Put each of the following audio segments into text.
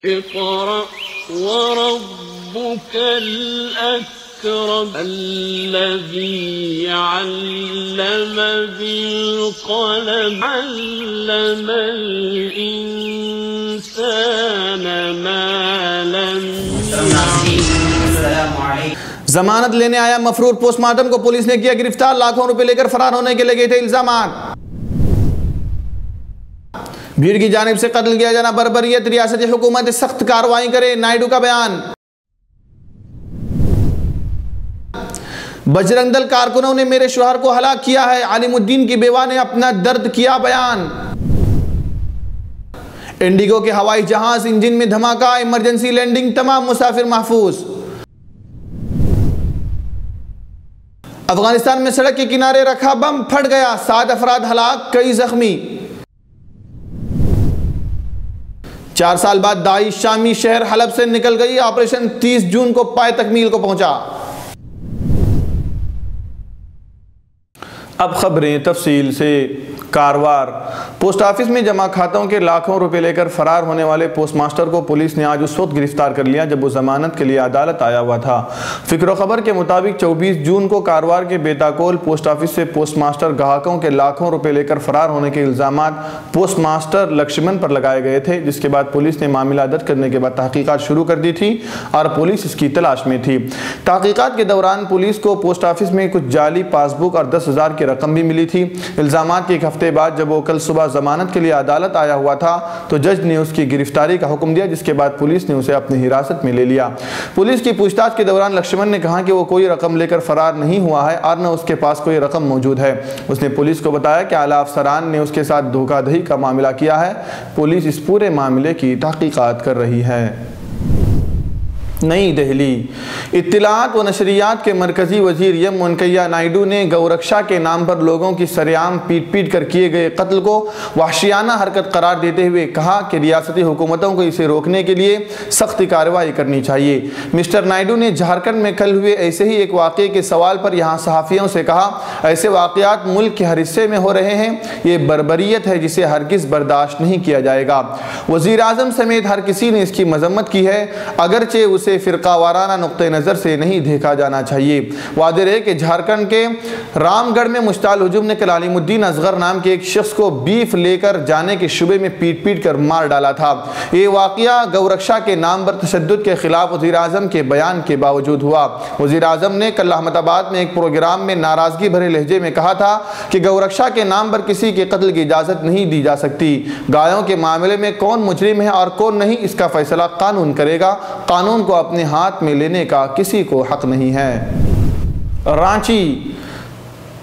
اقرأ وربك الأكرم الذي علم بالقلم علم الإنسان ما لم يعلم. ضمانت لینے آیا مفرور پوسٹ مارٹم کو پولیس نے کیا گرفتار. لاکھوں روپے لے کر فرار ہونے کے لگے تھے الزامات. بھیڑ کی جانب سے قتل کیا جانا بربریت. ریاستی حکومت سخت کارروائی کرے. نائیڈو کا بیان. بجرنگ دل کارکنوں نے میرے شوہر کو ہلاک کیا ہے. علیم الدین کی بیوہ نے اپنا درد کیا بیان. انڈیگو کے ہوائی جہاز انجن میں دھماکہ. Emergency landing. تمام مسافر محفوظ. افغانستان میں سڑک کے کنارے رکھا بم پھٹ گیا. 7 افراد ہلاک, کئی زخمی. 4 سال بعد داعش شامی شہر حلب سے نکل گئی. آپریشن 30 جون کو پائے تکمیل کو پہنچا. اب خبریں تفصیل سے. کاروار پوسٹ آفس میں جمع کھاتوں کے لاکھوں روپے لے کر فرار ہونے والے پوسٹ ماسٹر کو پولیس نے آج اس وقت گرفتار کر لیا جب وہ ضمانت کے لیے عدالت آیا ہوا تھا. فکر و خبر کے مطابق 24 جون کو کاروار کے بیتاکول پوسٹ آفس سے پوسٹ ماسٹر گاہکوں کے لاکھوں روپے لے کر فرار ہونے کے الزامات پوسٹ ماسٹر لکشمن پر لگائے گئے تھے, جس کے بعد پولیس نے معاملہ درج کرنے کے بعد تحقیقات شروع کر دی تھی اور پولیس اس کی تلاش میں تھی. تحقیقات کے دوران پولیس کو پوسٹ آفس میں کچھ جعلی پاس بک اور 10,000 کی رقم بھی ملی تھی. الزامات کے ایک ہفتے بعد جب وہ کل صبح ضمانت کے لیے عدالت آیا ہوا تھا تو جج نے اس کی گرفتاری کا حکم دیا, جس کے بعد پولیس نے اسے اپنی حراست میں لے لیا. پولیس کی پوچھ تاچھ کے دوران لکشمن نے کہا کہ وہ کوئی رقم لے کر فرار نہیں ہوا ہے اور نہ اس کے پاس کوئی رقم موجود ہے. اس نے پولیس کو بتایا کہ اعلیٰ افسران نے اس کے ساتھ دھوکہ دہی کا معاملہ کیا ہے. پولیس اس پورے معاملے کی تحقیقات کر رہی ہے. نئی دہلی. اطلاعات و نشریات کے مرکزی وزیر ایم وینکیا نائیڈو نے گورکشا کے نام پر لوگوں کی سرعام پیٹ کر کیے گئے قتل کو وحشیانہ حرکت قرار دیتے ہوئے کہا کہ ریاستی حکومتوں کو اسے روکنے کے لیے سخت کارروائی کرنی چاہیے. مسٹر نائیڈو نے جھارکھنڈ میں کل ہوئے ایسے ہی ایک واقعے کے سوال پر یہاں صحافیوں سے کہا, ایسے واقعات ملک کے ہر حصے میں ہو رہے ہیں. یہ بربریت ہے جسے ہرگز برداشت نہیں کیا جائے گا. وزیر اعظم سمیت ہر کسی نے اس کی مذمت کی ہے, اگرچہ اسے فرقہ وارانہ نقطہ نظر سے نہیں دیکھا جانا چاہیے. واضح ہے کہ جھارکھنڈ کے رام گڑھ میں مشتعل ہجوم نے کل علیم الدین اصغر نام کے ایک شخص کو بیف لے کر جانے کے شبے میں پیٹ کر مار ڈالا تھا. یہ واقعہ گورکشا کے نام پر تشدد کے خلاف وزیر اعظم کے بیان کے باوجود ہوا. وزیر اعظم نے کل احمد آباد میں ایک پروگرام میں ناراضگی بھرے لہجے میں کہا تھا کہ گورکشا کے نام پر کسی کے قتل کی اجازت نہیں دی جا سکتی. گایوں کے معاملے میں کون مجرم ہے اور کون نہیں, اس کا فیصلہ قانون کرے گا. قانون کو اپنے ہاتھ میں لینے کا کسی کو حق نہیں ہے. رانچی.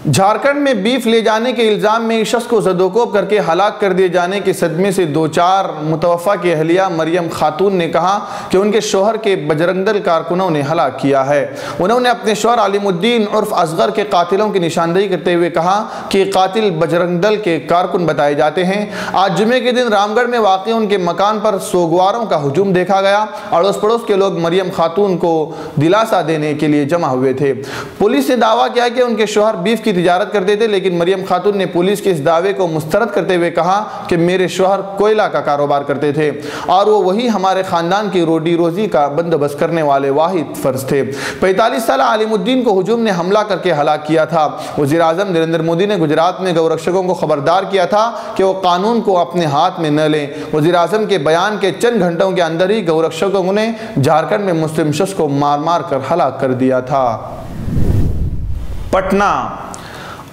جھارکھنڈ میں بیف لے جانے کے الزام میں شخص کو زدوکوب کر کے ہلاک کر دیے جانے کے صدمے سے دوچار متوفہ کی اہلیہ مریم خاتون نے کہا کہ ان کے شوہر کے بجرنگ دل کارکنوں نے ہلاک کیا ہے. انہوں نے اپنے شوہر علیم الدین عرف اصغر کے قاتلوں کی نشاندہی کرتے ہوئے کہا کہ قاتل بجرنگ دل کے کارکن بتائے جاتے ہیں. آج جمعے کے دن رام گڑھ میں واقع ان کے مکان پر سوگواروں کا ہجوم دیکھا گیا اور اس پڑوس کے لوگ مریم خاتون کو دلاسا دینے کے لیے جمع ہوئے تھے. پولیس نے دعویٰ کیا کہ ان کے شوہر بیف کی تجارت کرتے تھے, لیکن مریم خاتون نے پولیس کے اس دعوے کو مسترد کرتے ہوئے کہا کہ میرے شوہر کوئلہ کا کاروبار کرتے تھے اور وہ وہی ہمارے خاندان کی روٹی روزی کا بندوبست کرنے والے واحد فرد تھے. 45 سالہ علیم الدین کو ہجوم نے حملہ کر کے ہلاک کیا تھا. وزیر اعظم نریندر مودی نے گجرات میں گورکشکوں کو خبردار کیا تھا کہ وہ قانون کو اپنے ہاتھ میں نہ لیں. وزیر اعظم کے بیان کے چند گھنٹوں کے اندر ہی گورکشکوں نے جھارکھنڈ میں مسلم شخص کو مار کر ہلاک کر دیا تھا. پٹنہ.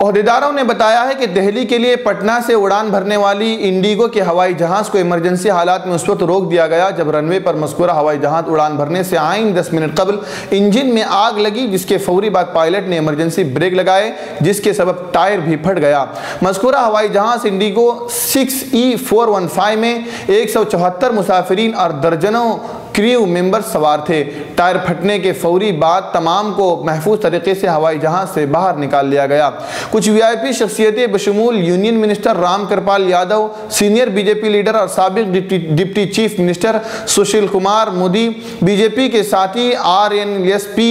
عہدیداروں نے بتایا ہے کہ دہلی کے لیے پٹنہ سے اڑان بھرنے والی انڈیگو کے ہوائی جہاز کو ایمرجنسی حالات میں اس وقت روک دیا گیا جب رن وے پر مذکورہ ہوائی جہاز اڑان بھرنے سے آئین 10 منٹ قبل انجن میں آگ لگی, جس کے فوری بعد پائلٹ نے ایمرجنسی بریک لگائے, جس کے سبب ٹائر بھی پھٹ گیا. مذکورہ ہوائی جہاز انڈیگو 6E415 میں 174 مسافرین اور درجنوں کریو ممبر سوار تھے. ٹائر پھٹنے کے فوری بعد تمام کو محفوظ طریقے سے ہوائی جہاز سے باہر نکال لیا گیا. کچھ وی آئی پی شخصیتیں بشمول union minister Ram Kripal Yadav, senior B J P leader اور سابق deputy chief minister Sushil Kumar Modi, B J P کے ساتھی RNSP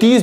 30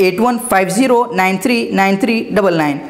8150939399।